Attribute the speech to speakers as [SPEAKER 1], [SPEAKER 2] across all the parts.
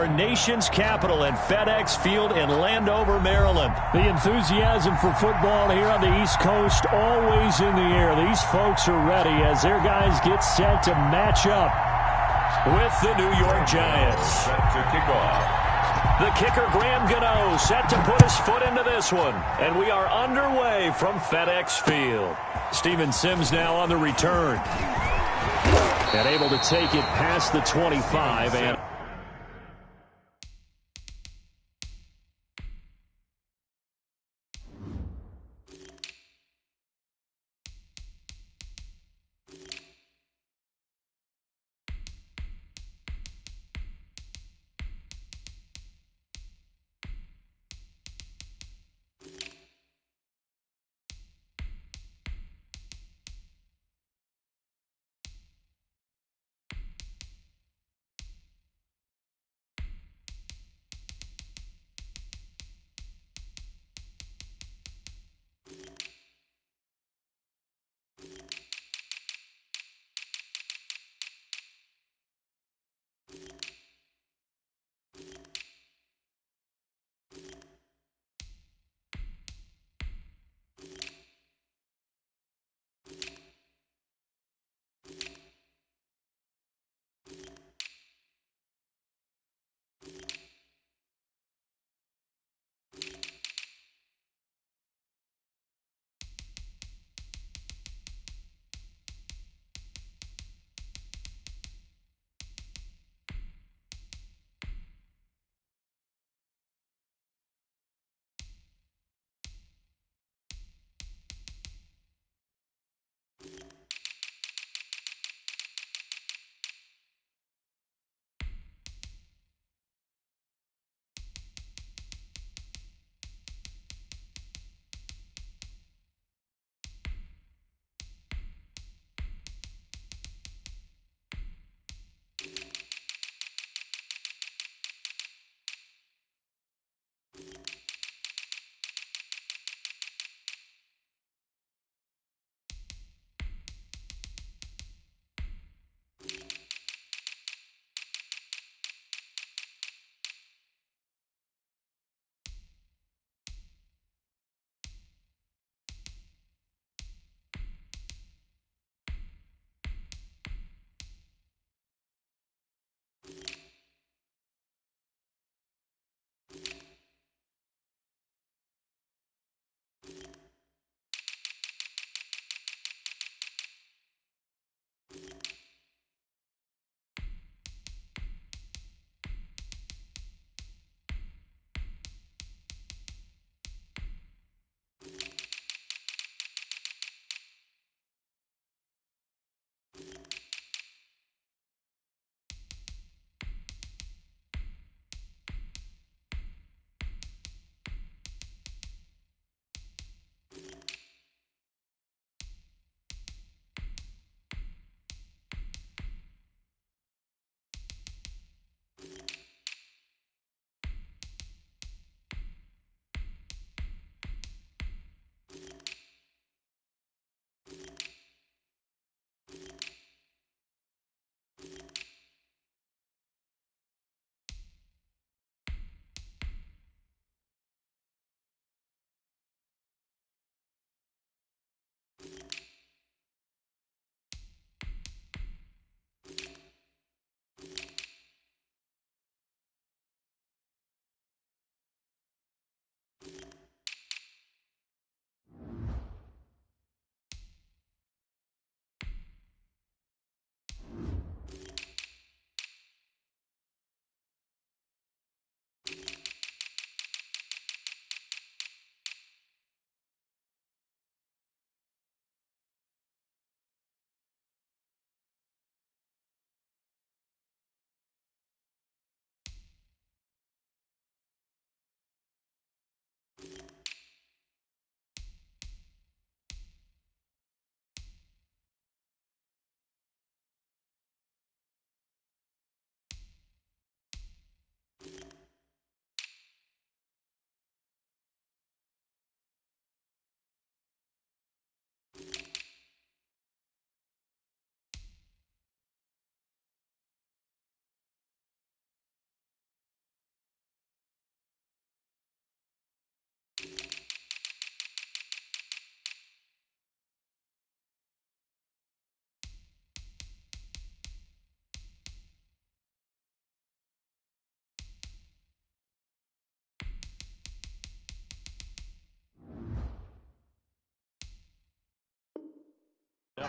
[SPEAKER 1] our nation's capital in FedEx Field in Landover, Maryland.
[SPEAKER 2] The enthusiasm for football here on the East Coast always in the air. These folks are ready as their guys get set to match up
[SPEAKER 1] with the New York Giants.
[SPEAKER 3] Set to kick off.
[SPEAKER 1] The kicker, Graham Gano, set to put his foot into this one. And we are underway from FedEx Field. Steven Sims now on the return. And able to take it past the 25 and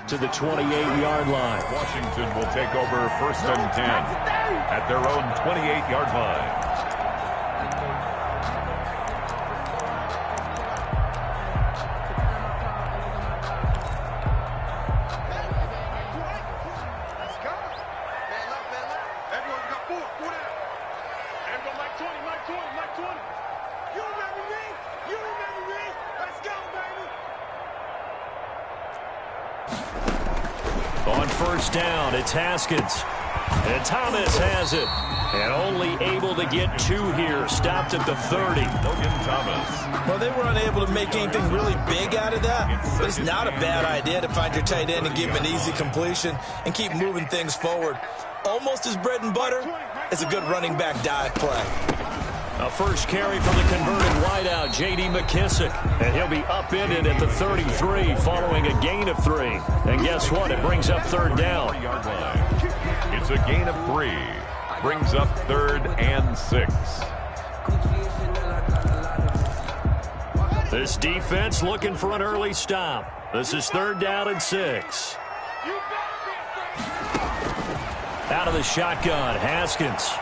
[SPEAKER 2] to the 28-yard line.
[SPEAKER 3] Washington will take over 1st and 10 at their own 28-yard line.
[SPEAKER 1] On 1st down, it's Haskins. And Thomas has it. And only able to get 2 here. Stopped at the 30.
[SPEAKER 3] Logan Thomas.
[SPEAKER 4] Well, they were unable to make anything really big out of that. But it's not a bad idea to find your tight end and give him an easy completion and keep moving things forward. Almost his bread and butter. It's a good running back dive play.
[SPEAKER 1] A first carry from the converted wideout, J.D. McKissick. And he'll be upended at the 33 following a gain of 3. And guess what? It brings up 3rd down.
[SPEAKER 3] It's a gain of 3. Brings up 3rd and 6.
[SPEAKER 1] This defense looking for an early stop. This is 3rd down and 6. Out of the shotgun, Haskins.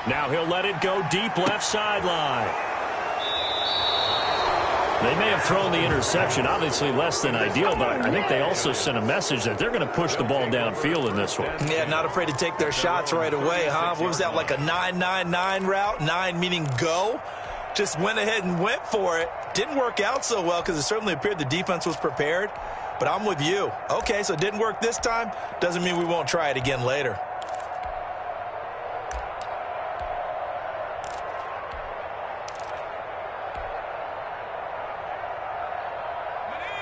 [SPEAKER 1] Now he'll let it go deep left sideline. They may have thrown the interception, obviously less than ideal, but I think they also sent a message that they're going to push the ball downfield in this one.
[SPEAKER 4] Yeah, not afraid to take their shots right away, huh? What was that, like a 9-9-9 route? 9 meaning go? Just went ahead and went for it. Didn't work out so well because it certainly appeared the defense was prepared. But I'm with you. Okay, so it didn't work this time. Doesn't mean we won't try it again later.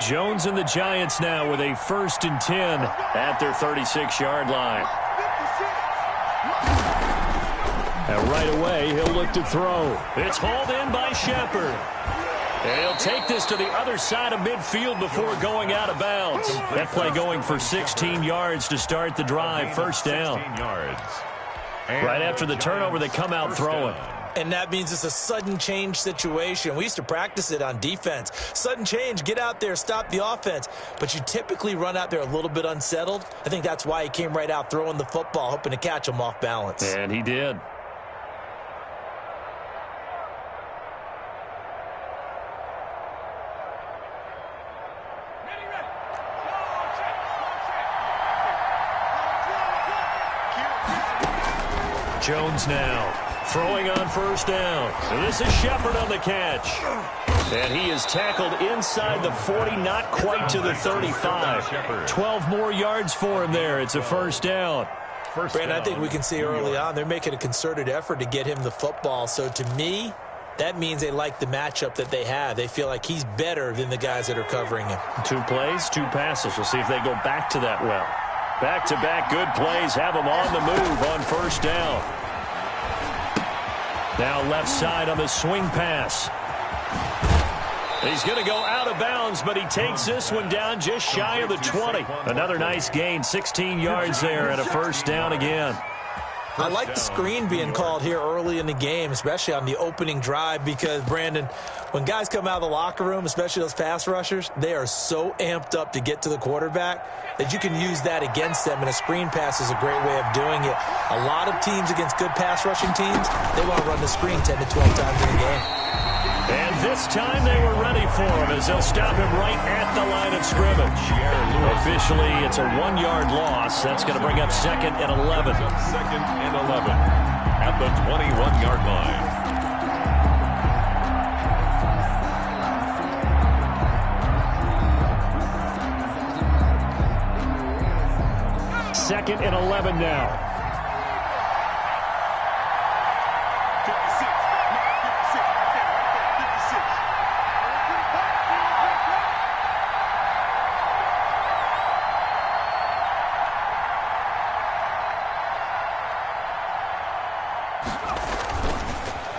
[SPEAKER 1] Jones and the Giants now with a 1st and 10 at their 36-yard line. And right away, he'll look to throw. It's hauled in by Shepard. And he'll take this to the other side of midfield before going out of bounds. That play going for 16 yards to start the drive. 1st down. Right after the turnover, they come out throwing.
[SPEAKER 4] And that means it's a sudden change situation. We used to practice it on defense. Sudden change, get out there, stop the offense. But you typically run out there a little bit unsettled. I think that's why he came right out throwing the football, hoping to catch him off balance.
[SPEAKER 1] And he did. Jones now. Throwing on 1st down. And this is Shepard on the catch. And he is tackled inside the 40, not quite to the 35. 12 more yards for him there. It's a 1st down.
[SPEAKER 4] Brandon, I think we can see early on they're making a concerted effort to get him the football. So to me, that means they like the matchup that they have. They feel like he's better than the guys that are covering him.
[SPEAKER 1] 2 plays, 2 passes. We'll see if they go back to that well. Back-to-back good plays have them on the move on 1st down. Now left side on the swing pass. He's going to go out of bounds, but he takes this one down just shy of the 20. Another nice gain, 16 yards there and a 1st down again.
[SPEAKER 4] I like the screen being called here early in the game, especially on the opening drive, because, Brandon, when guys come out of the locker room, especially those pass rushers, they are so amped up to get to the quarterback that you can use that against them, and a screen pass is a great way of doing it. A lot of teams against good pass rushing teams, they want to run the screen 10 to 12 times in a game.
[SPEAKER 1] And this time they were ready for him as they'll stop him right at the line of scrimmage. Officially, it's a 1-yard loss. That's going to bring up 2nd and 11.
[SPEAKER 3] 2nd and 11 at the 21-yard line.
[SPEAKER 1] Second and 11 now.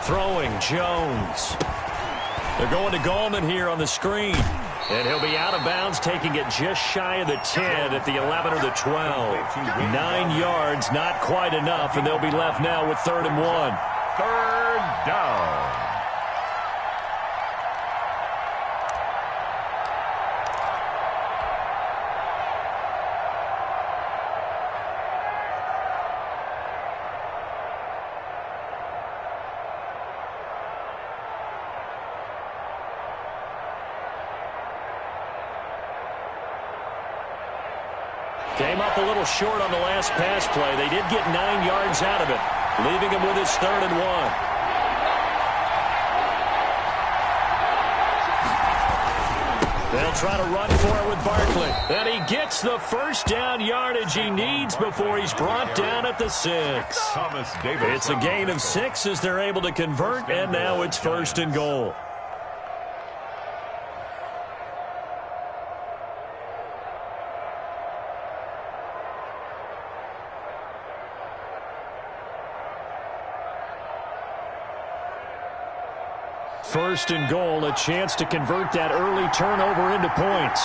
[SPEAKER 1] Throwing, Jones. They're going to Gallman here on the screen. And he'll be out of bounds, taking it just shy of the 10 at the 11 or the 12. 9 yards, not quite enough, and they'll be left now with 3rd and 1.
[SPEAKER 3] 3rd down.
[SPEAKER 2] Came up a little short on the last pass play. They did get 9 yards out of it, leaving him with his 3rd and 1. They'll try to run for it with Barkley. And he gets the first down yardage he needs before he's brought down at the 6. It's a gain of 6 as they're able to convert, and now it's 1st and goal. First and goal, a chance to convert that early turnover into points.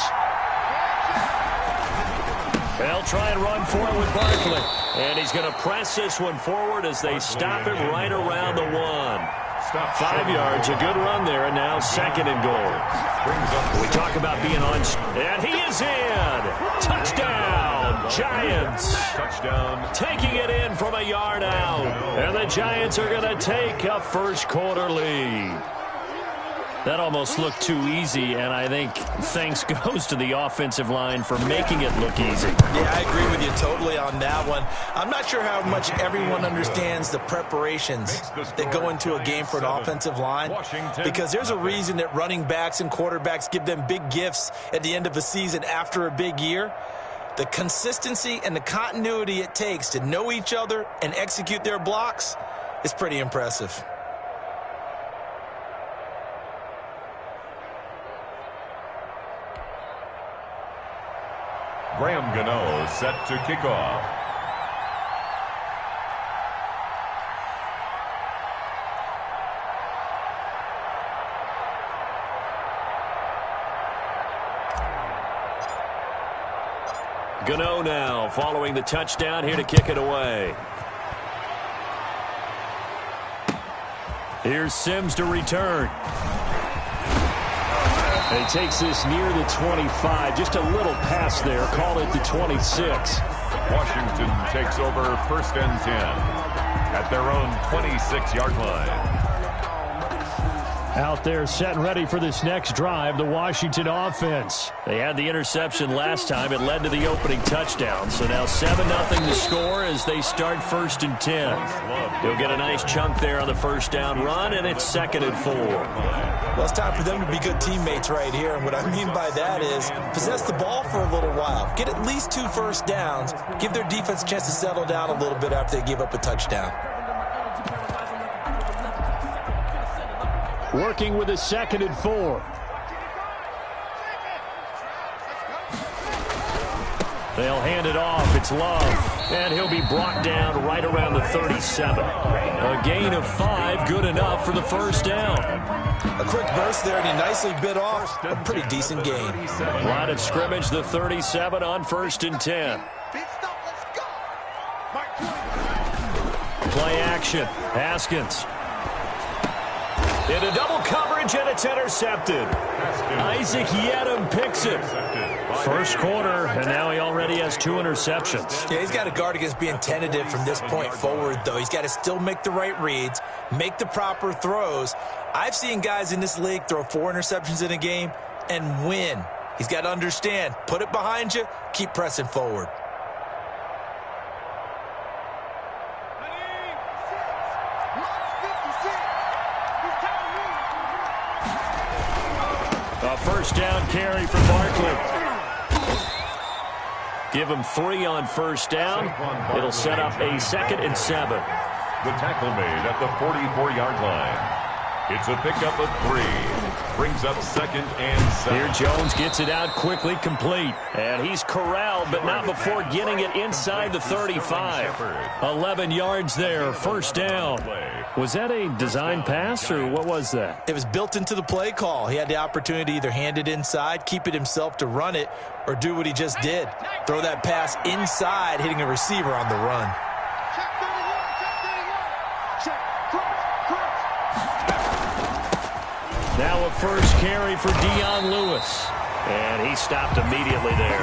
[SPEAKER 2] They'll try and run for it with Barkley. And he's going to press this one forward as they stop him right around the 1. 5 yards, a good run there, and now 2nd and goal. We talk about being on, and he is in. Touchdown, Giants.
[SPEAKER 3] Touchdown.
[SPEAKER 2] Taking it in from a yard out. And the Giants are going to take a first quarter lead. That almost looked too easy, and I think thanks goes to the offensive line for making it look easy.
[SPEAKER 4] Yeah, I agree with you totally on that one. I'm not sure how much everyone understands the preparations that go into a game for an offensive line, because there's a reason that running backs and quarterbacks give them big gifts at the end of a season after a big year. The consistency and the continuity it takes to know each other and execute their blocks is pretty impressive.
[SPEAKER 3] Graham Gano set to kick off.
[SPEAKER 2] Gano now following the touchdown here to kick it away. Here's Sims to return. And he takes this near the 25. Just a little pass there. Call it the 26.
[SPEAKER 3] Washington takes over 1st and 10 at their own 26-yard line.
[SPEAKER 2] Out there set and ready for this next drive, the Washington offense. They had the interception last time. It led to the opening touchdown. So now 7-0 to score as they start 1st and 10. He'll get a nice chunk there on the first down run, and it's 2nd and 4.
[SPEAKER 4] Well, it's time for them to be good teammates right here. And what I mean by that is possess the ball for a little while. Get at least 2 first downs. Give their defense a chance to settle down a little bit after they give up a touchdown.
[SPEAKER 2] Working with a 2nd and 4. They'll hand it off. It's Love. And he'll be brought down right around the 37. A gain of 5, good enough for the first down.
[SPEAKER 4] A quick burst there, and he nicely bit off a pretty decent gain.
[SPEAKER 2] Line of scrimmage, the 37 on 1st and 10. Play action. Haskins. Into double coverage, and it's intercepted. Isaac Yedem picks it. First quarter, and now he already has 2 interceptions.
[SPEAKER 4] Yeah, he's got to guard against being tentative from this point forward, though. He's got to still make the right reads, make the proper throws. I've seen guys in this league throw 4 interceptions in a game and win. He's got to understand, put it behind you, keep pressing forward.
[SPEAKER 2] A first down carry for Barkley. Give him 3 on first down. It'll set up a 2nd and 7.
[SPEAKER 3] The tackle made at the 44-yard line. It's a pickup of 3. Brings up 2nd and 7.
[SPEAKER 2] Here Jones gets it out quickly, complete. And he's corralled, but not before getting it inside the 35. 11 yards there, first down. Was that a design pass, or what was that?
[SPEAKER 4] It was built into the play call. He had the opportunity to either hand it inside, keep it himself to run it, or do what he just did. Throw that pass inside, hitting a receiver on the run.
[SPEAKER 2] Now a first carry for Dion Lewis. And he stopped immediately there.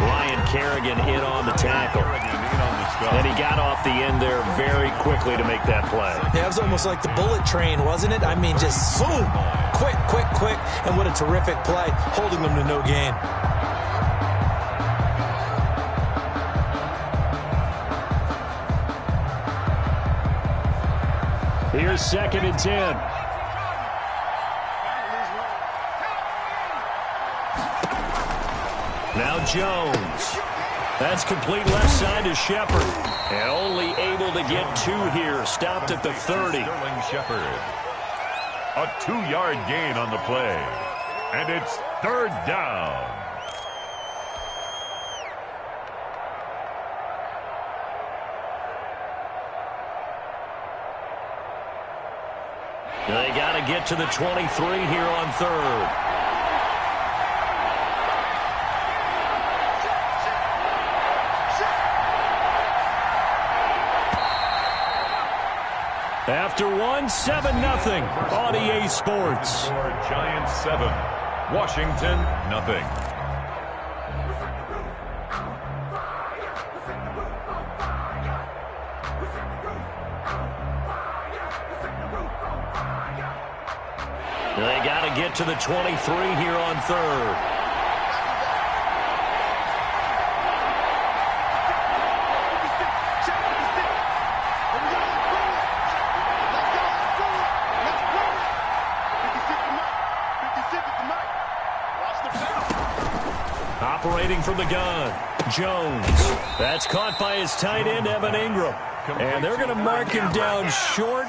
[SPEAKER 2] Ryan Kerrigan in on the tackle. And he got off the end there very quickly to make that play.
[SPEAKER 4] Yeah, it was almost like the bullet train, wasn't it? I mean, just boom, quick, quick, quick. And what a terrific play, holding them to no gain.
[SPEAKER 1] Here's 2nd and 10. Now Jones. That's complete left side to Shepard. And only able to get 2 here. Stopped at the 30.
[SPEAKER 3] Sterling Shepard. A 2-yard gain on the play. And it's 3rd down.
[SPEAKER 1] They got to get to the 23 here on 3rd. After 1, 7-0 on EA Sports.
[SPEAKER 3] Giants 7, Washington nothing.
[SPEAKER 1] They got to get to the 23 here on 3rd. Operating from the gun, Jones. That's caught by his tight end, Evan Ingram. And they're going to mark him down short,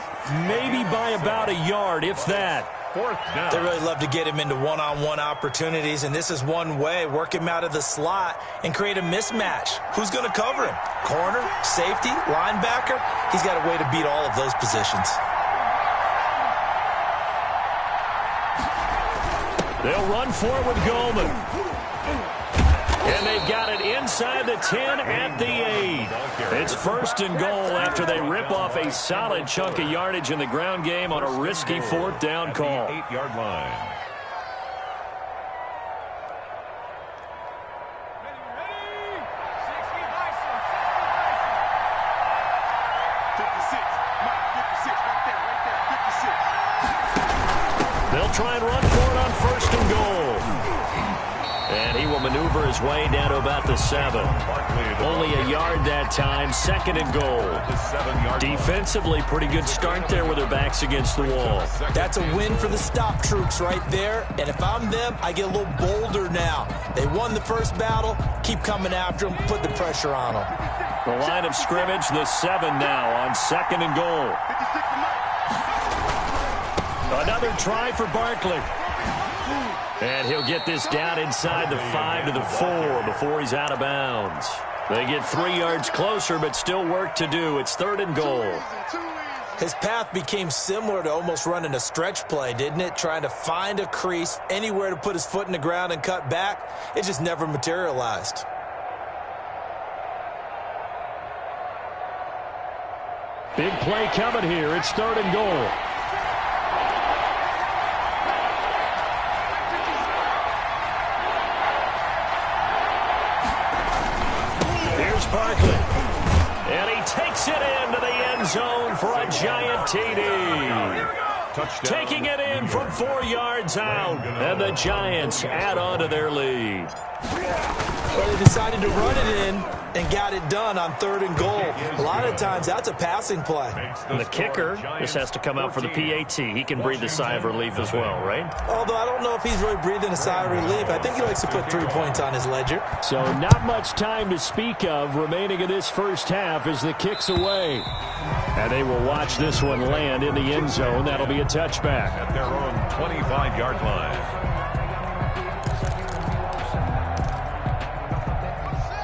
[SPEAKER 1] maybe by about a yard, if that.
[SPEAKER 3] 4th down.
[SPEAKER 4] They really love to get him into one-on-one opportunities, and this is one way. Work him out of the slot and create a mismatch. Who's going to cover him? Corner, safety, linebacker? He's got a way to beat all of those positions.
[SPEAKER 1] They'll run forward with Goldman. And they've got it inside the 10 at the 8. It's 1st and goal after they rip off a solid chunk of yardage in the ground game on a risky 4th down call.
[SPEAKER 3] 8-yard line.
[SPEAKER 1] They'll try and run for it on 1st and goal. And he will maneuver his way down to about the 7. Only a yard that time, 2nd and goal. Defensively, pretty good start there with their backs against the wall.
[SPEAKER 4] That's a win for the stop troops right there. And if I'm them, I get a little bolder now. They won the first battle. Keep coming after them. Put the pressure on them.
[SPEAKER 1] The line of scrimmage, the 7 now on 2nd and goal. Another try for Barkley. And he'll get this down inside the 5 to the 4 before he's out of bounds. They get 3 yards closer, but still work to do. It's 3rd and goal.
[SPEAKER 4] His path became similar to almost running a stretch play, didn't it? Trying to find a crease, anywhere to put his foot in the ground and cut back. It just never materialized.
[SPEAKER 1] Big play coming here. It's 3rd and goal. Barkley. And he takes it into the end zone for a giant TD. Touchdown. Taking it in from 4 yards out. And the Giants add on to their lead.
[SPEAKER 4] Well, they decided to run it in and got it done on 3rd and goal. A lot of times, that's a passing play.
[SPEAKER 1] And the kicker just has to come out for the PAT. He can breathe a sigh of relief as well, right?
[SPEAKER 4] Although I don't know if he's really breathing a sigh of relief. I think he likes to put 3 points on his ledger.
[SPEAKER 1] So not much time to speak of remaining in this first half as the kick's away. And they will watch this one land in the end zone. That'll be a touchback.
[SPEAKER 3] At their own 25-yard line.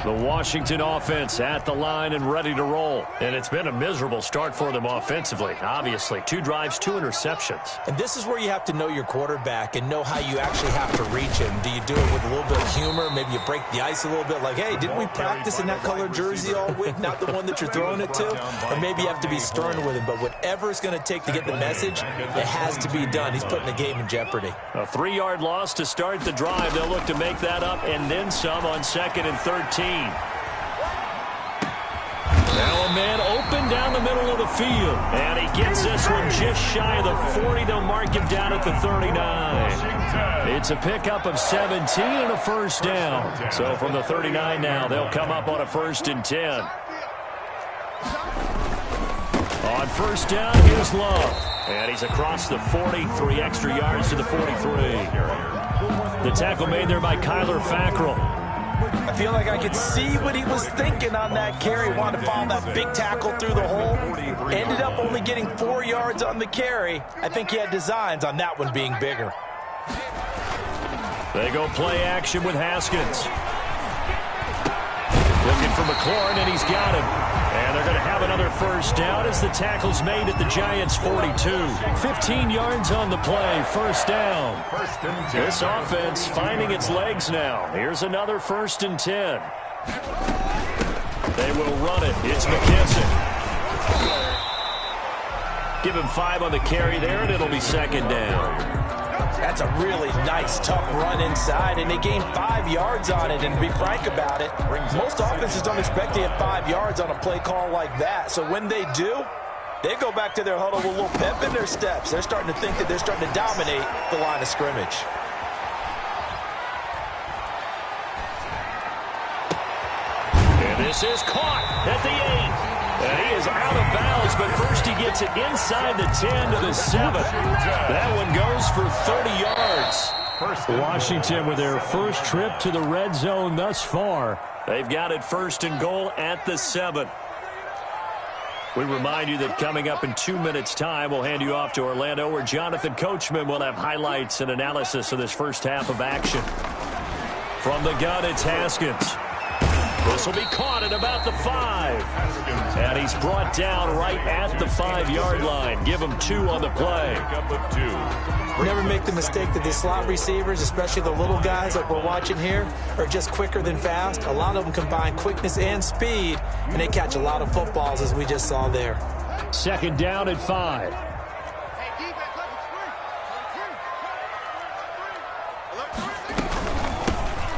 [SPEAKER 1] The Washington offense at the line and ready to roll. And it's been a miserable start for them offensively, obviously. 2 drives, 2 interceptions.
[SPEAKER 4] And this is where you have to know your quarterback and know how you actually have to reach him. Do you do it with a little bit of humor? Maybe you break the ice a little bit like, hey, didn't we practice in that color jersey all week? Not the one that you're throwing it to? Or maybe you have to be stern with him. But whatever it's going to take to get the message, it has to be done. He's putting the game in jeopardy.
[SPEAKER 1] A 3-yard loss to start the drive. They'll look to make that up and then some on 2nd and 13. Now a man open down the middle of the field. And he gets this one just shy of the 40. They'll mark him down at the 39. It's a pickup of 17 and a first down. So from the 39 now, they'll come up on a 1st and 10. On first down, here's Love. And he's across the 40, 3 extra yards to the 43. The tackle made there by Kyler Fackrell.
[SPEAKER 4] I feel like I could see what he was thinking on that carry. Wanted to follow that big tackle through the hole. Ended up only getting 4 yards on the carry. I think he had designs on that one being bigger.
[SPEAKER 1] They go play action with Haskins. Looking for McLaurin, and he's got him. And they're going to have another first down as the tackle's made at the Giants' 42. 15 yards on the play, first down. This offense finding its legs now. Here's another 1st and 10. They will run it. It's McKissick. Give him 5 on the carry there, and it'll be 2nd down.
[SPEAKER 4] That's a really nice, tough run inside, and they gained 5 yards on it. And to be frank about it, most offenses don't expect to get 5 yards on a play call like that. So when they do, they go back to their huddle with a little pep in their steps. They're starting to think that they're starting to dominate the line of scrimmage.
[SPEAKER 1] And this is caught at the 8. And he is out of bounds, but first he gets it inside the 10 to the 7. That one goes for 30 yards. Washington with their first trip to the red zone thus far. They've got it 1st and goal at the 7. We remind you that coming up in 2 minutes' time, we'll hand you off to Orlando, where Jonathan Coachman will have highlights and analysis of this first half of action. From the gun, it's Haskins. This will be caught at about the 5. And he's brought down right at the 5-yard line. Give him 2 on the play.
[SPEAKER 4] Never make the mistake that the slot receivers, especially the little guys like we're watching here, are just quicker than fast. A lot of them combine quickness and speed, and they catch a lot of footballs, as we just saw there.
[SPEAKER 1] 2nd down at 5.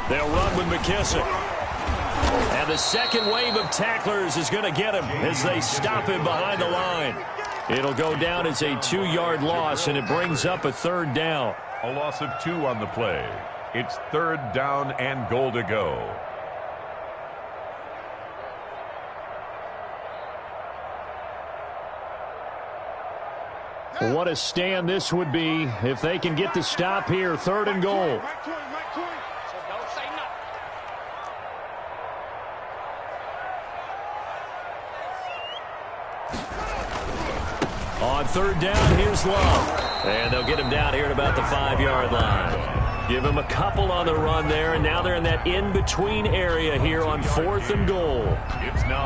[SPEAKER 1] They'll run with McKissick. And the second wave of tacklers is going to get him as they stop him behind the line. It'll go down as a 2-yard loss, and it brings up a 3rd down.
[SPEAKER 3] A loss of 2 on the play. It's 3rd down and goal to go.
[SPEAKER 1] What a stand this would be if they can get the stop here. 3rd and goal. On 3rd down, here's Love. And they'll get him down here at about the 5-yard line. Give him a couple on the run there, and now they're in that in-between area here on 4th and goal.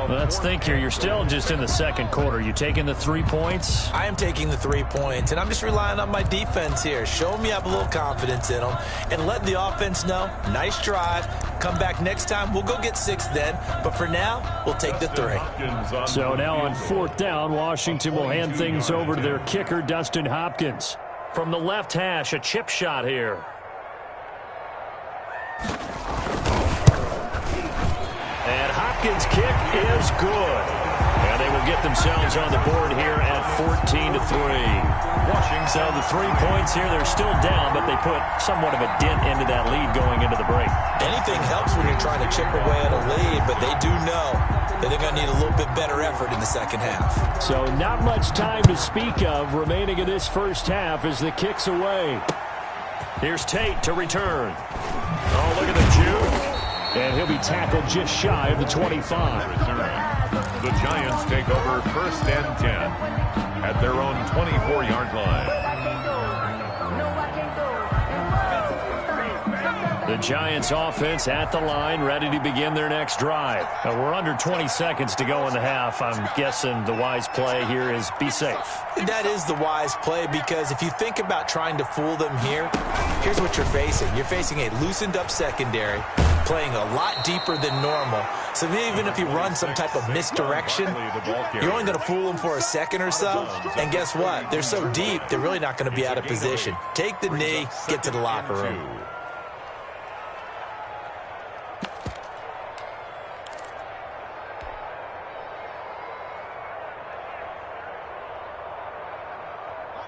[SPEAKER 1] Let's think here. You're still just in the 2nd quarter. You taking the 3 points?
[SPEAKER 4] I am taking the 3 points, and I'm just relying on my defense here. Show me I have a little confidence in them, and let the offense know, nice drive. Come back next time. We'll go get 6 then, but for now, we'll take the 3.
[SPEAKER 1] So now on 4th down, Washington will hand things over to their kicker, Dustin Hopkins. From the left hash, a chip shot here. And Hopkins' kick is good. And they will get themselves on the board here at 14-3. So the 3 points here, they're still down, but they put somewhat of a dent into that lead going into the break.
[SPEAKER 4] Anything helps when you're trying to chip away at a lead, but they do know that they're going to need a little bit better effort in the 2nd half. So
[SPEAKER 1] not much time to speak of remaining in this first half as the kick's away. Here's Tate to return. Oh, look at the juke. And he'll be tackled just shy of the 25.
[SPEAKER 3] The Giants take over 1st and 10 at their own 24-yard line.
[SPEAKER 1] The Giants offense at the line, ready to begin their next drive. Now, we're under 20 seconds to go in the half. I'm guessing the wise play here is be safe.
[SPEAKER 4] That is the wise play, because if you think about trying to fool them here, here's what you're facing. You're facing a loosened up secondary, playing a lot deeper than normal. So even if you run some type of misdirection, you're only going to fool them for a second or so. And guess what? They're so deep, they're really not going to be out of position. Take the knee, get to the locker room.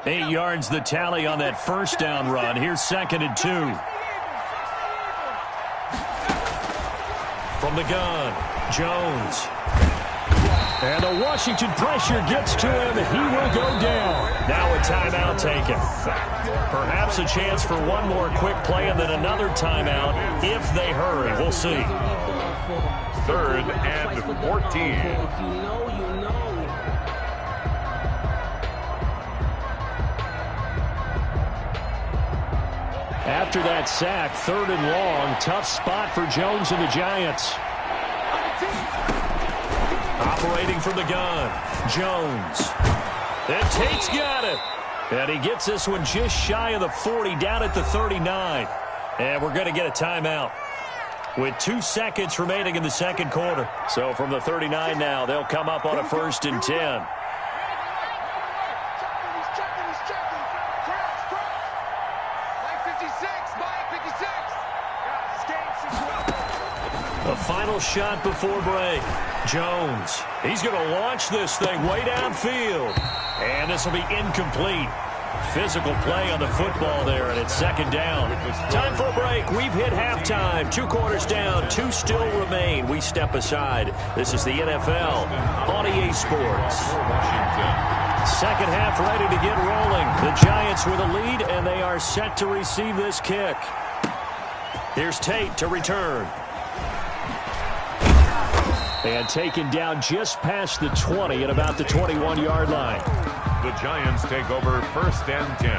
[SPEAKER 1] 8 yards the tally on that first down run. Here's 2nd and 2. From the gun, Jones. And the Washington pressure gets to him. He will go down.
[SPEAKER 2] Now a timeout taken. Perhaps a chance for one more quick play and then another timeout if they hurry. We'll see.
[SPEAKER 3] 3rd and 14.
[SPEAKER 1] After that sack, 3rd and long. Tough spot for Jones and the Giants.
[SPEAKER 2] Operating from the gun, Jones. And Tate's got it. And he gets this one just shy of the 40, down at the 39. And we're going to get a timeout with 2 seconds remaining in the second quarter. So from the 39 now, they'll come up on a 1st and 10. A final shot before break. Jones. He's going to launch this thing way downfield. And this will be incomplete. Physical play on the football there, and it's 2nd down. Time for a break. We've hit halftime. 2 quarters down. 2 still remain. We step aside. This is the NFL on EA Sports. Second half ready to get rolling. The Giants with a lead, and they are set to receive this kick. Here's Tate to return. And taken down just past the 20 at about the 21-yard line.
[SPEAKER 3] The Giants take over 1st and 10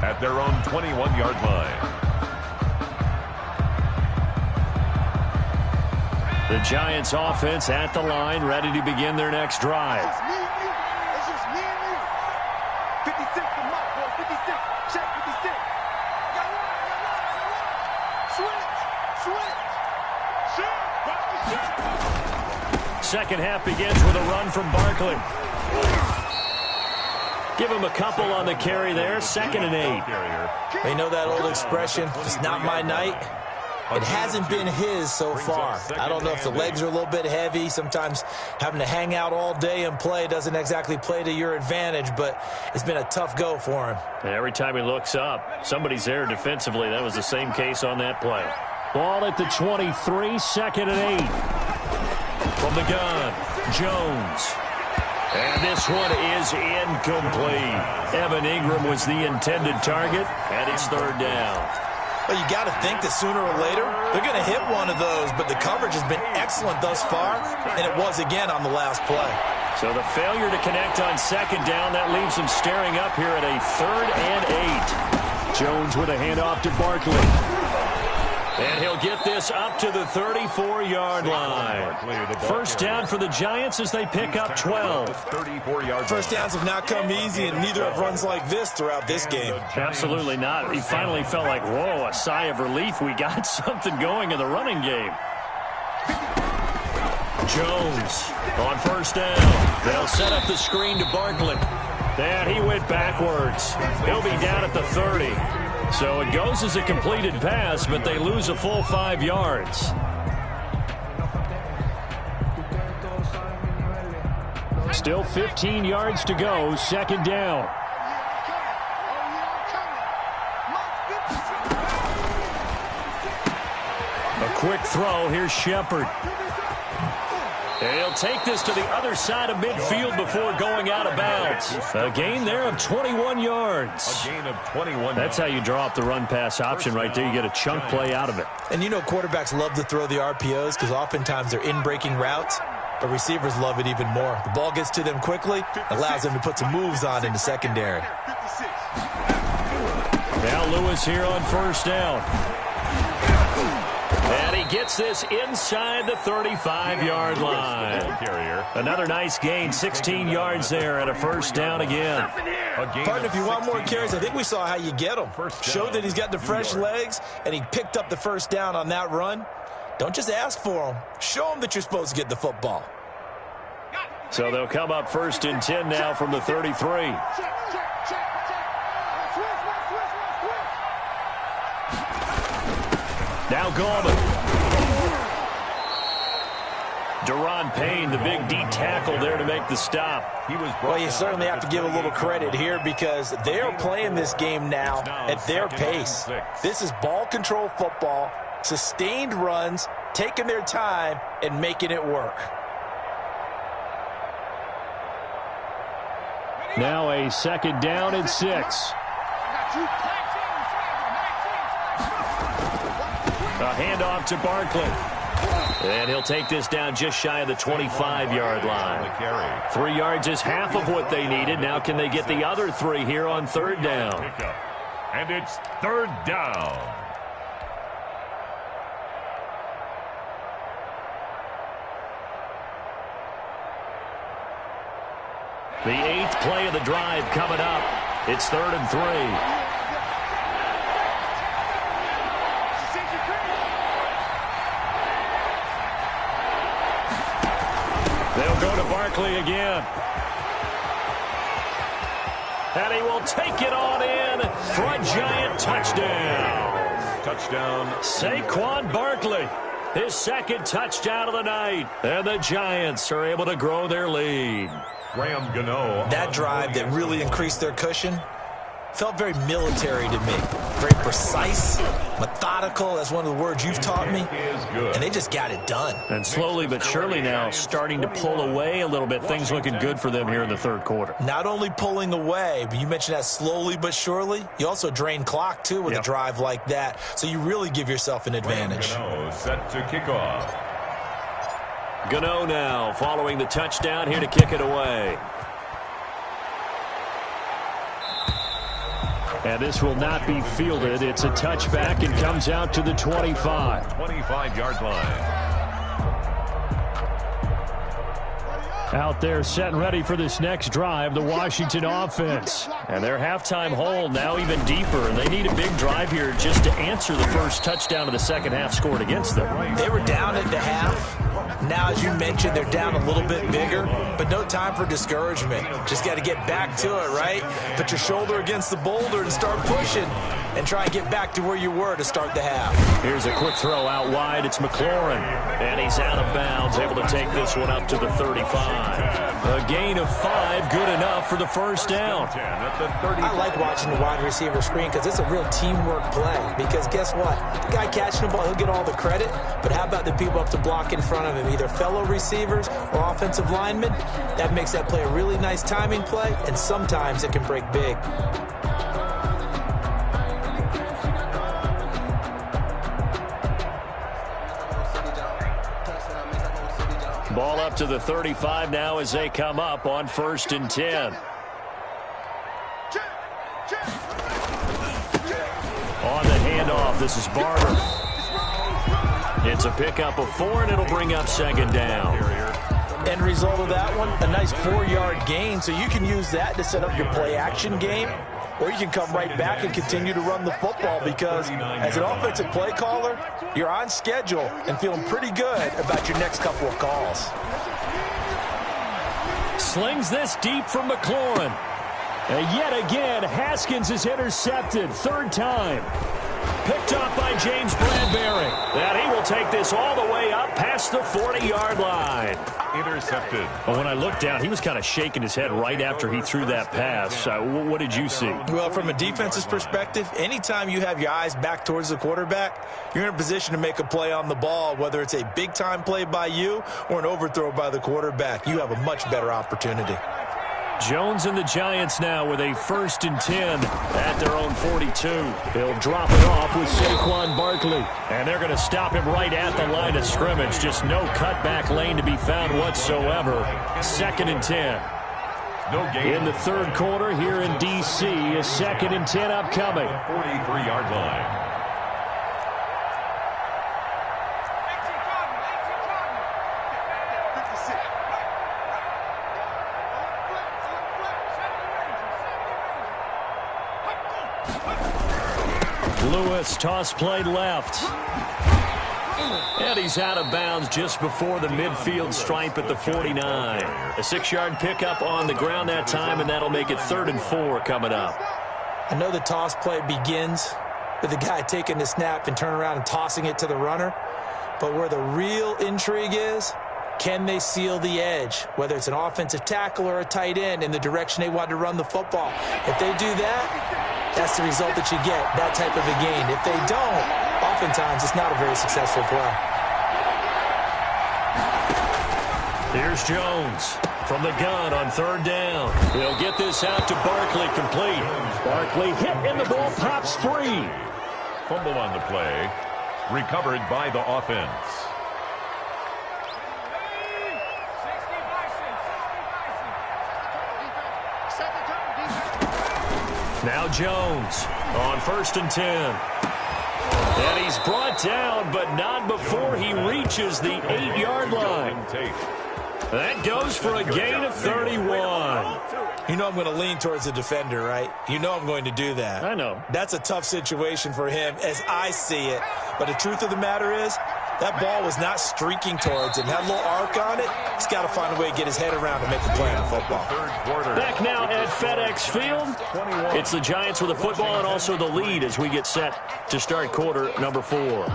[SPEAKER 3] at their own 21-yard line.
[SPEAKER 2] The Giants offense at the line, ready to begin their next drive. Second half begins with a run from Barkley. Give him a couple on the carry there. 2nd and 8.
[SPEAKER 4] You know that old expression, it's not my night. It hasn't been his so far. I don't know if the legs are a little bit heavy. Sometimes having to hang out all day and play doesn't exactly play to your advantage, but it's been a tough go for him.
[SPEAKER 2] And every time he looks up, somebody's there defensively. That was the same case on that play.
[SPEAKER 1] Ball at the 23, 2nd and 8.
[SPEAKER 2] From the gun, Jones. And this one is incomplete. Evan Ingram was the intended target, and it's 3rd down.
[SPEAKER 4] Well, you got to think that sooner or later they're going to hit one of those, but the coverage has been excellent thus far, and it was again on the last play.
[SPEAKER 2] So the failure to connect on 2nd down, that leaves them staring up here at a 3rd and 8.
[SPEAKER 1] Jones with a handoff to Barkley.
[SPEAKER 2] And he'll get this up to the 34-yard line. 1st down for the Giants as they pick up 12.
[SPEAKER 4] First downs have not come easy, and neither have runs like this throughout this game.
[SPEAKER 2] Absolutely not. He finally felt like, whoa, a sigh of relief. We got something going in the running game. Jones on 1st down. They'll set up the screen to Barkley. And he went backwards. He'll be down at the 30. So it goes as a completed pass, but they lose a full 5 yards.
[SPEAKER 1] Still 15 yards to go, 2nd down.
[SPEAKER 2] A quick throw. Here's Shepard. He'll take this to the other side of midfield before going out of bounds. A gain there of 21 yards.
[SPEAKER 3] A gain of 21.
[SPEAKER 2] That's how you draw up the run-pass option right there. You get a chunk play out of it.
[SPEAKER 4] And you know quarterbacks love to throw the RPOs because oftentimes they're in-breaking routes, but receivers love it even more. The ball gets to them quickly, allows them to put some moves on in the secondary.
[SPEAKER 2] Now Lewis here on 1st down. And he gets this inside the 35-yard line. Another nice gain, 16 yards there and a 1st down again.
[SPEAKER 4] Partner, if you want more carries, I think we saw how you get them. Showed that he's got the fresh legs, and he picked up the 1st down on that run. Don't just ask for them. Show them that you're supposed to get the football.
[SPEAKER 2] So they'll come up 1st and 10 now from the 33. Now Gallman. Deron Payne, the big D tackle there to make the stop.
[SPEAKER 4] Well, you certainly have to give a little credit here because they're playing this game now at their pace. This is ball control football, sustained runs, taking their time, and making it work.
[SPEAKER 1] Now a second down and 6. A handoff to Barkley. And he'll take this down just shy of the 25-yard line. 3 yards is half of what they needed. Now can they get the other 3 here on third down?
[SPEAKER 3] And it's third down.
[SPEAKER 1] The 8th play of the drive coming up. It's 3rd and 3. They'll go to Barkley again. And he will take it on in for a giant touchdown.
[SPEAKER 3] Touchdown.
[SPEAKER 1] Saquon Barkley, his second touchdown of the night. And the Giants are able to grow their lead.
[SPEAKER 3] Graham Gano.
[SPEAKER 4] That drive that really increased their cushion felt very military to me. Very precise, methodical. That's one of the words you've taught me. And they just got it done.
[SPEAKER 1] And slowly but surely now starting to pull away a little bit. Things looking good for them here in the third quarter.
[SPEAKER 4] Not only pulling away, but you mentioned that slowly but surely. You also drain clock, too, with a drive like that. So you really give yourself an advantage.
[SPEAKER 3] Gano set to kick off.
[SPEAKER 1] Gano now following the touchdown here to kick it away. And this will not be fielded. It's a touchback and comes out to the 25.
[SPEAKER 3] 25-yard line.
[SPEAKER 1] Out there set and ready for this next drive, the Washington offense. And their halftime hole now even deeper, and they need a big drive here just to answer the first touchdown of the second half scored against them.
[SPEAKER 4] They were down at the half. Now, as you mentioned, they're down a little bit bigger, but no time for discouragement. Just got to get back to it, right? Put your shoulder against the boulder and start pushing and try and get back to where you were to start the half.
[SPEAKER 1] Here's a quick throw out wide. It's McLaurin, and he's out of bounds, able to take this one up to the 35. A gain of 5, good enough for the first down.
[SPEAKER 4] I like watching the wide receiver screen because it's a real teamwork play. Because guess what? The guy catching the ball, he'll get all the credit. But how about the people up to block in front of him, either fellow receivers or offensive linemen? That makes that play a really nice timing play, and sometimes it can break big.
[SPEAKER 1] Ball up to the 35 now as they come up on 1st and 10. On the handoff, this is Barber. It's a pickup of 4, and it'll bring up 2nd down.
[SPEAKER 4] End result of that one, a nice 4-yard gain, so you can use that to set up your play-action game, or you can come right back and continue to run the football because as an offensive play caller, you're on schedule and feeling pretty good about your next couple of calls.
[SPEAKER 1] Slings this deep from McLaurin. And yet again, Haskins is intercepted. 3rd time. Picked up by James Bradbury. And he will take this all the way up past the 40-yard line.
[SPEAKER 3] Intercepted.
[SPEAKER 1] Well, when I looked down, he was kind of shaking his head right after he threw that pass. What did you see?
[SPEAKER 4] Well, from a defense's perspective, anytime you have your eyes back towards the quarterback, you're in a position to make a play on the ball, whether it's a big-time play by you or an overthrow by the quarterback. You have a much better opportunity.
[SPEAKER 1] Jones and the Giants now with a 1st and 10 at their own 42. He'll drop it off with Saquon Barkley. And they're going to stop him right at the line of scrimmage. Just no cutback lane to be found whatsoever. 2nd and 10.
[SPEAKER 3] No gain.
[SPEAKER 1] In the third quarter here in D.C., a 2nd and 10 upcoming.
[SPEAKER 3] 43-yard line.
[SPEAKER 1] Lewis, toss play left. And he's out of bounds just before the midfield stripe at the 49. A 6-yard pickup on the ground that time, and that'll make it 3rd and 4 coming up.
[SPEAKER 4] I know the toss play begins with the guy taking the snap and turning around and tossing it to the runner. But where the real intrigue is, can they seal the edge, whether it's an offensive tackle or a tight end, in the direction they want to run the football? If they do that, that's the result that you get, that type of a gain. If they don't, oftentimes it's not a very successful play.
[SPEAKER 1] Here's Jones from the gun on third down. He'll get this out to Barkley, complete. Barkley hit and the ball pops free.
[SPEAKER 3] Fumble on the play. Recovered by the offense.
[SPEAKER 1] Now Jones on 1st and 10. And he's brought down, but not before he reaches the 8-yard line. That goes for a gain of 31.
[SPEAKER 4] You know I'm going to lean towards the defender, right? You know I'm going to do that.
[SPEAKER 1] I know.
[SPEAKER 4] That's a tough situation for him as I see it. But the truth of the matter is, that ball was not streaking towards him. Had a little arc on it. He's got to find a way to get his head around and make the play on football.
[SPEAKER 1] Back now at FedEx Field. It's the Giants with the football and also the lead as we get set to start quarter number 4.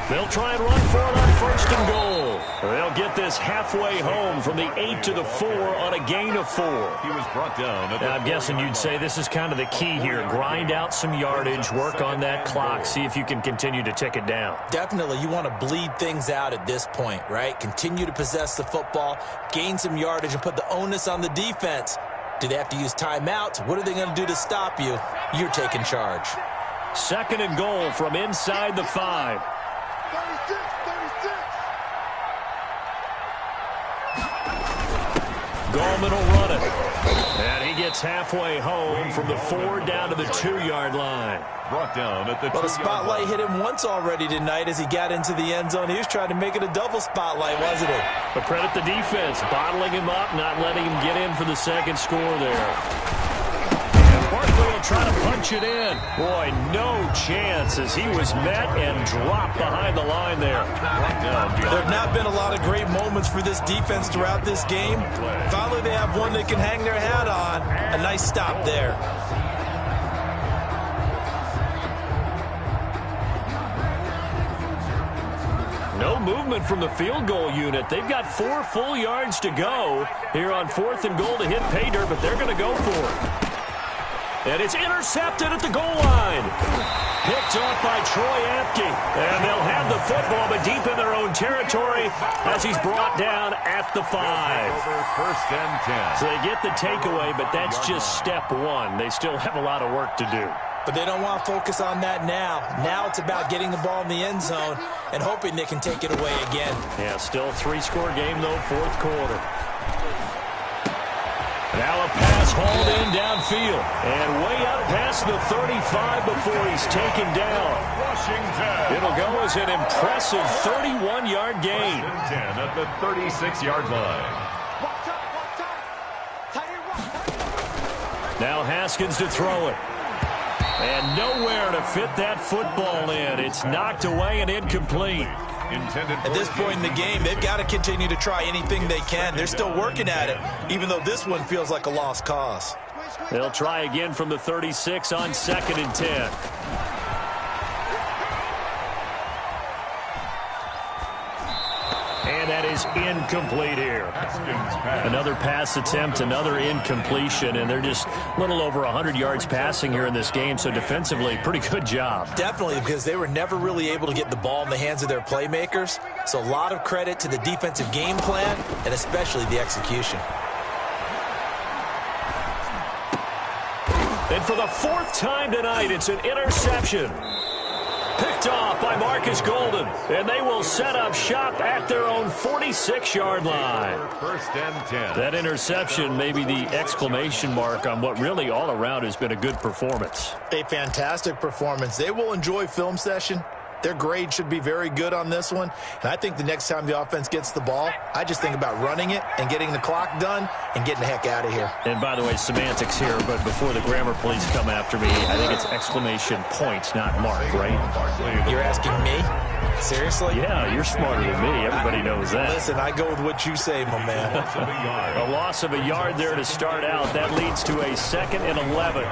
[SPEAKER 1] They'll try and run for it on 1st and goal. They'll get this halfway home from the 8 to the 4 on a gain of 4.
[SPEAKER 3] He was brought down.
[SPEAKER 1] I'm guessing you'd say this is kind of the key here. Grind out some yardage, work on that clock, see if you can continue to tick it down.
[SPEAKER 4] Definitely, you want to bleed things out at this point, right? Continue to possess the football, gain some yardage, and put the onus on the defense. Do they have to use timeouts? What are they going to do to stop you? You're taking charge.
[SPEAKER 1] 2nd and goal from inside the 5.
[SPEAKER 5] 36.
[SPEAKER 1] Gallman will run it. And he gets halfway home from the 4 down to the 2-yard line.
[SPEAKER 3] Brought down at the 2-yard line.
[SPEAKER 4] Well, the spotlight hit him once already tonight as he got into the end zone. He was trying to make it a double spotlight, wasn't he?
[SPEAKER 1] But credit the defense, bottling him up, not letting him get in for the second score there. Barkley will try to punch it in. Boy, no chance as he was met and dropped behind the line there.
[SPEAKER 4] There have not been a lot of great moments for this defense throughout this game. Finally, they have one they can hang their hat on. A nice stop there.
[SPEAKER 1] No movement from the field goal unit. They've got 4 full yards to go here on 4th and goal to hit pay dirt, but they're going to go for it. And it's intercepted at the goal line. Picked off by Troy Apke. And they'll have the football, but deep in their own territory as he's brought down at the 5.
[SPEAKER 3] Over 1st and 10.
[SPEAKER 1] So they get the takeaway, but that's just step 1. They still have a lot of work to do.
[SPEAKER 4] But they don't want to focus on that now. Now it's about getting the ball in the end zone and hoping they can take it away again.
[SPEAKER 1] Yeah, still a 3-score game, though, 4th quarter. Now a pass hauled in downfield. And way out past the 35 before he's taken down.
[SPEAKER 3] Washington.
[SPEAKER 1] It'll go as an impressive 31-yard gain.
[SPEAKER 3] 10 at the 36-yard line.
[SPEAKER 1] Now Haskins to throw it. And nowhere to fit that football in. It's knocked away and incomplete.
[SPEAKER 4] At this point in the game, they've got to continue to try anything they can. They're still working at it, even though this one feels like a lost cause.
[SPEAKER 1] They'll try again from the 36 on 2nd and 10. And that is incomplete here. Another pass attempt, another incompletion, and they're just a little over 100 yards passing here in this game, so defensively, pretty good job.
[SPEAKER 4] Definitely, because they were never really able to get the ball in the hands of their playmakers, so a lot of credit to the defensive game plan and especially the execution.
[SPEAKER 1] And for the 4th time tonight, it's an interception. Picked off by Marcus Golden, and they will set up shop at their own 46-yard line.
[SPEAKER 3] 1st and 10.
[SPEAKER 1] That interception may be the exclamation mark on what really all around has been a good performance.
[SPEAKER 4] A fantastic performance. They will enjoy film session. Their grade should be very good on this one. And I think the next time the offense gets the ball, I just think about running it and getting the clock done and getting the heck out of here.
[SPEAKER 1] And by the way, semantics here, but before the grammar police come after me, I think it's exclamation point, not mark, right?
[SPEAKER 4] You're asking me? Seriously?
[SPEAKER 1] Yeah, you're smarter than me. Everybody knows that.
[SPEAKER 4] Listen, I go with what you say, my man.
[SPEAKER 1] A loss of a yard there to start out. That leads to a 2nd and 11.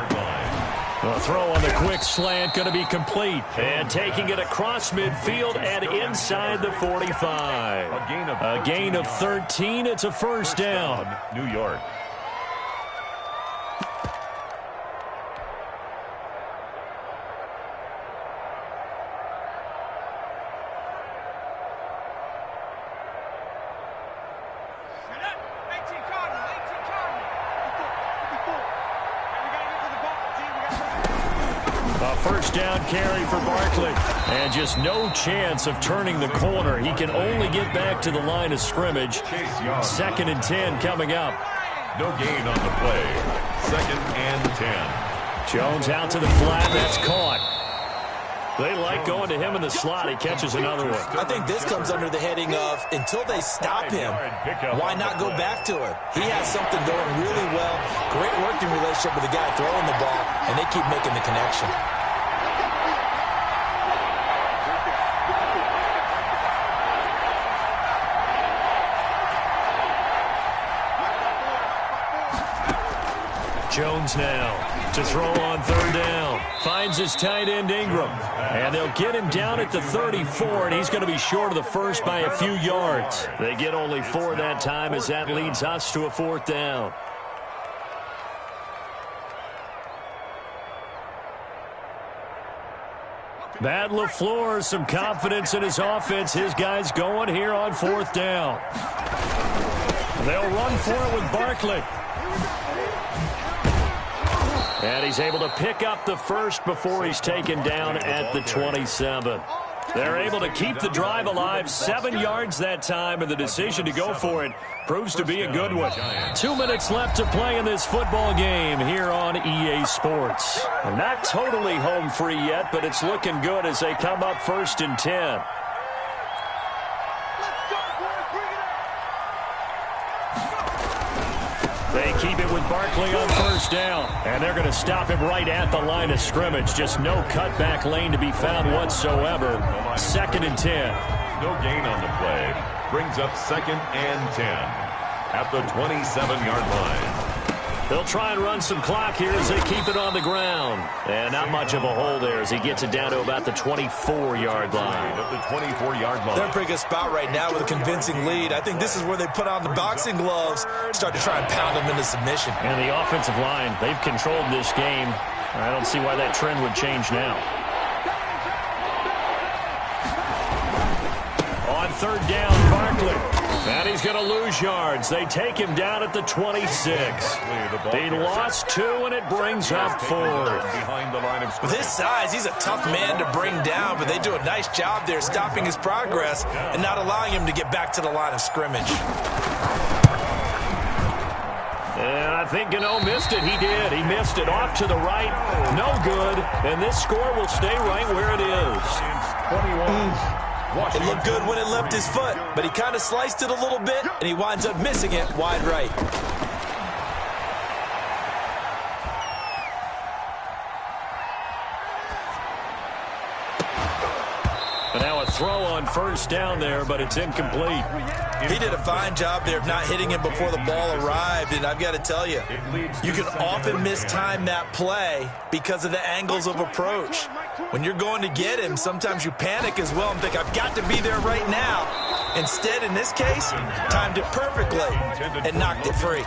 [SPEAKER 1] The throw on the quick slant going to be complete. And taking it across midfield and inside the 45. A gain of 13. It's a first down.
[SPEAKER 3] New York.
[SPEAKER 1] First down carry for Barkley. And just no chance of turning the corner. He can only get back to the line of scrimmage. 2nd and 10 coming up.
[SPEAKER 3] No gain on the play. 2nd and 10.
[SPEAKER 1] Jones out to the flat. That's caught. They like going to him in the slot. He catches another one.
[SPEAKER 4] I think this comes under the heading of until they stop him, why not go back to him? He has something going really well. Great working relationship with the guy throwing the ball, and they keep making the connection.
[SPEAKER 1] Jones now to throw on 3rd down. Finds his tight end Ingram. And they'll get him down at the 34, and he's going to be short of the first by a few yards. They get only 4 that time as that leads us to a 4th down. Matt LaFleur, some confidence in his offense. His guys going here on 4th down. They'll run for it with Barkley. And he's able to pick up the first before he's taken down at the 27. They're able to keep the drive alive. 7 yards that time, and the decision to go for it proves to be a good one. 2 minutes left to play in this football game here on EA Sports. Not totally home free yet, but it's looking good as they come up 1st and 10. They keep it with Barkley on 1st down. And they're going to stop him right at the line of scrimmage. Just no cutback lane to be found whatsoever. 2nd and 10.
[SPEAKER 3] No gain on the play. Brings up 2nd and 10 at the 27-yard line.
[SPEAKER 1] They'll try and run some clock here as they keep it on the ground. And not much of a hole there as he gets it down to about the 24-yard line.
[SPEAKER 3] At the 24-yard line.
[SPEAKER 4] They're in a pretty good spot right now with a convincing lead. I think this is where they put on the boxing gloves, start to try and pound them into submission.
[SPEAKER 1] And the offensive line, they've controlled this game. I don't see why that trend would change now. On 3rd down, Barkley. And he's going to lose yards. They take him down at the 26. They lost 2, and it brings up 4th.
[SPEAKER 4] With his size, he's a tough man to bring down, but they do a nice job there stopping his progress and not allowing him to get back to the line of scrimmage.
[SPEAKER 1] And I think Gano missed it. He did. He missed it off to the right. No good. And this score will stay right where it is.
[SPEAKER 3] 21.
[SPEAKER 4] It looked good when it left his foot, but he kind of sliced it a little bit, and he winds up missing it wide right.
[SPEAKER 1] And now a throw on 1st down there, but it's incomplete.
[SPEAKER 4] He did a fine job there of not hitting him before the ball arrived, and I've got to tell you, you can often mistime that play because of the angles of approach. When you're going to get him, sometimes you panic as well and think, I've got to be there right now. Instead, in this case, timed it perfectly and knocked it free.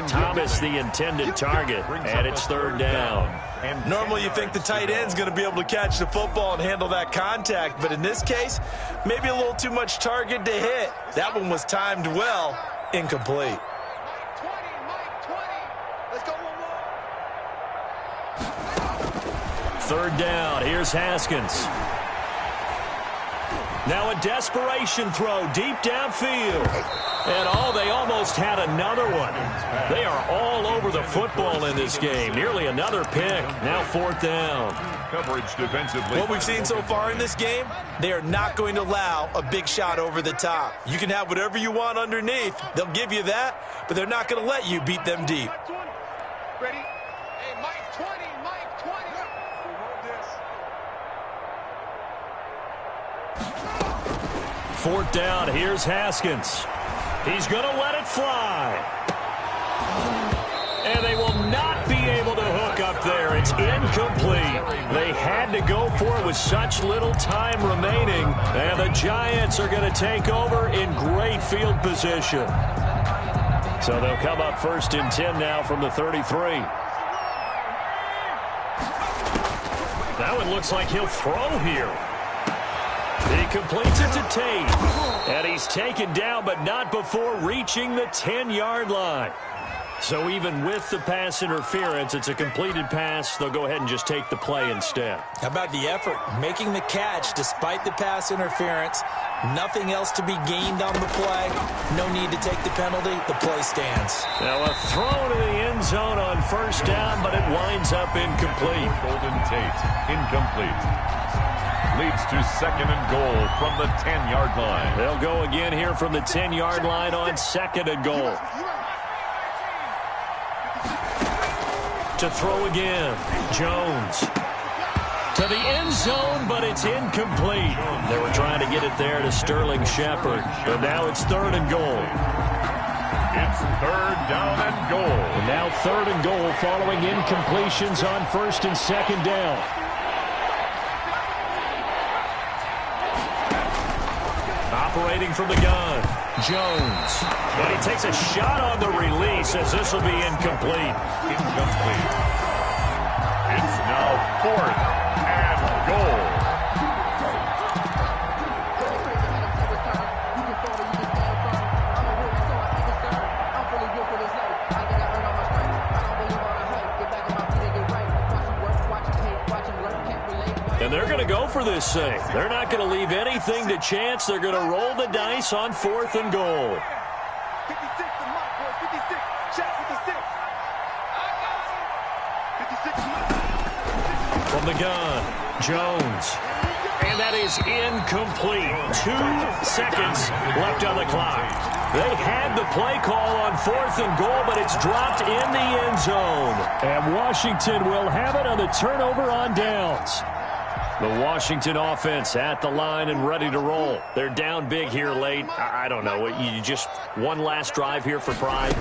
[SPEAKER 1] Thomas, the intended target, and it's 3rd down.
[SPEAKER 4] Normally, you think the tight end's going to be able to catch the football and handle that contact, but in this case, maybe a little too much target to hit. That one was timed well, incomplete.
[SPEAKER 1] Third down. Here's Haskins. Now a desperation throw deep downfield. And they almost had another one. They are all over the football in this game. Nearly another pick. Now 4th down.
[SPEAKER 3] Coverage defensively.
[SPEAKER 4] What we've seen so far in this game, they are not going to allow a big shot over the top. You can have whatever you want underneath. They'll give you that, but they're not going to let you beat them deep.
[SPEAKER 2] Ready? Hey, Mike 20, Mike 20.
[SPEAKER 1] Fourth down. Here's Haskins. He's going to let it fly. And they will not be able to hook up there. It's incomplete. They had to go for it with such little time remaining, and the Giants are going to take over in great field position. So they'll come up 1st and 10 now from the 33. That one looks like he'll throw here. He completes it to Tate. And he's taken down, but not before reaching the 10-yard line. So even with the pass interference, it's a completed pass. They'll go ahead and just take the play instead.
[SPEAKER 4] How about the effort? Making the catch despite the pass interference. Nothing else to be gained on the play. No need to take the penalty. The play stands.
[SPEAKER 1] Now a throw to the end zone on 1st down, but it winds up incomplete.
[SPEAKER 3] Golden Tate, incomplete. Leads to 2nd and goal from the 10-yard line.
[SPEAKER 1] They'll go again here from the 10-yard line on 2nd and goal. To throw again, Jones. To the end zone, but it's incomplete. They were trying to get it there to Sterling Shepard, but now it's 3rd and goal.
[SPEAKER 3] It's 3rd down and goal.
[SPEAKER 1] And now 3rd and goal following incompletions on 1st and 2nd down. Operating from the gun, Jones. And he takes a shot on the release as this will be incomplete.
[SPEAKER 3] Incomplete. It's now 4th and goal.
[SPEAKER 1] And they're going to go for this thing. They're not going to leave anything to chance. They're going to roll the dice on 4th and goal.
[SPEAKER 5] 56, the mark, boy. 56. Shot 56.
[SPEAKER 1] From the gun, Jones. And that is incomplete. 2 seconds left on the clock. They had the play call on 4th and goal, but it's dropped in the end zone. And Washington will have it on the turnover on downs. The Washington offense at the line and ready to roll. They're down big here late. I don't know. You just one last drive here for pride.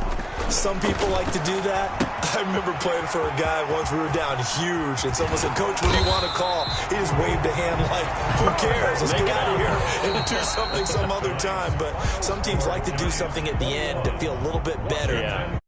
[SPEAKER 4] Some people like to do that. I remember playing for a guy once. We were down huge, and someone said, "Coach, what do you want to call?" He just waved a hand like, "Who cares? Let's get out of here and do something some other time." But some teams like to do something at the end to feel a little bit better.
[SPEAKER 1] Yeah.